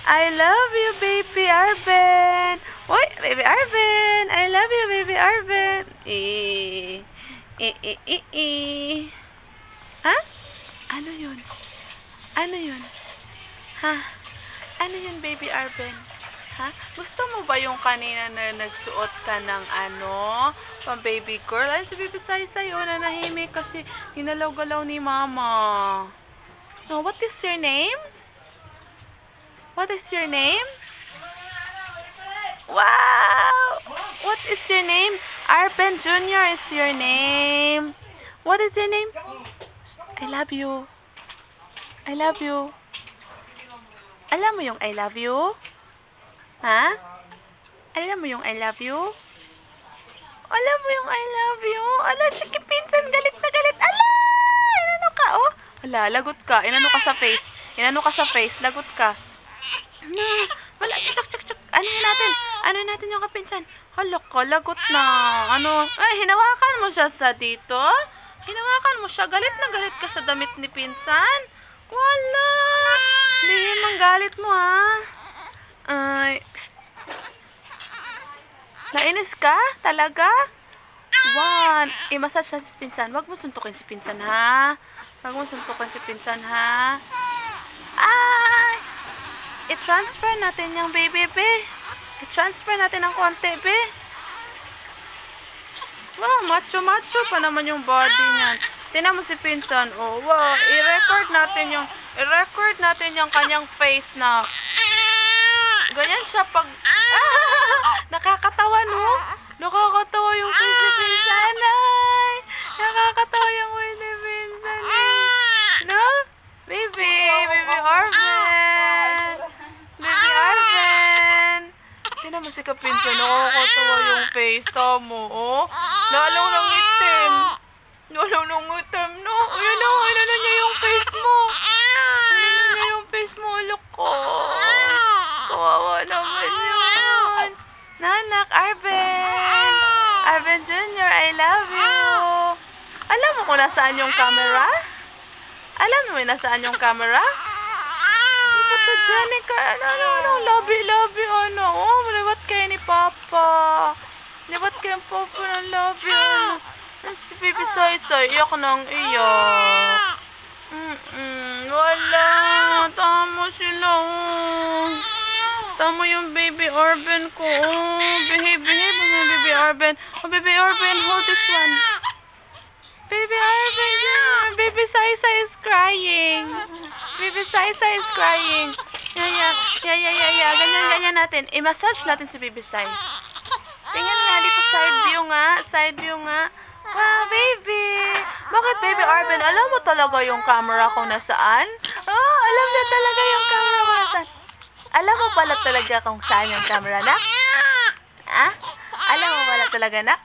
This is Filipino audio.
I love you, baby Arben. Uy, baby Arben. I love you, baby Arben. Ha? Ano yun? Ano yun? Ha? Ano yun, baby Arben? Ha? Gusto mo ba yung kanina na nagsuot ka ng pang baby girl? Ay, si baby Saysay, nanahimik kasi ginalaw-galaw ni mama. No, what is your name? What is your name? Wow! What is your name? Arben Jr. is your name. What is your name? I love you. I love you. Alam mo yung I love you? Ha? Alam mo yung I love you? Alam mo yung I love you? Ala, sige pinsan, galit na galit. Ala! Inano ka, oh? Ala, lagot ka. Inano ka sa face. Inano ka sa face. Lagot ka. Wala, chak. Ano natin? Ano natin yung kapinsan? Hala ka, lagot na. Ay, hinawakan mo siya sa dito? Hinawakan mo siya. Galit na galit ka sa damit ni pinsan? Wala. Lihim ang galit mo, ha? Ay. Nainis ka? Talaga? I-massage sa si pinsan. Huwag mo suntukin si pinsan, ha? Huwag mo suntukin si pinsan, ha? Ay! I-transfer natin yung baby, be. I-transfer natin ng konti, be. Wow, macho-macho pa naman yung body niyan. Tingnan mo si pinsan, oh. Wow, i-record natin yung kanyang face na ganyan siya pag nakakatawa, no? Nakakatawa yung face ni pinsan, ay. Nakakatawa yung face ni pinsan, no? Baby Arben. Baby Arben. Tingnan mo si kapinsan, nakakatawa yung face mo, oh. Lalong nangitim. Lalong nangitim, no? Ano na niya yung face mo? Ano na niya yung face mo? Look ko. Kawawa naman yun. Nanak, Arben. Arben Jr., I love you. Alam mo kung nasaan yung camera? Alam mo nasaan yung camera? Photogenic ka. Labi, oh, liwat kayo ni Papa. Liwat kayo ni Papa ng labi, Si baby Saysay, iyak nang iyak. Wala. Tama sila, oh. Tama yung baby Arben ko, oh. Behave yung baby Arben. Oh, baby Arben, hold this one. Baby Arben, yeah. Baby Saysay is crying. Baby Saysay is crying. Yeah. Ganyan natin. I-massage natin si baby Say. Tingnan nga dito, side view nga. Wow, baby. Bakit, baby Arben? Alam mo talaga yung camera ko nasaan? Oh, alam na talaga yung camera ko nasaan. Alam mo pala talaga kung saan yung camera, nak? Ha? Alam mo pala talaga, nak?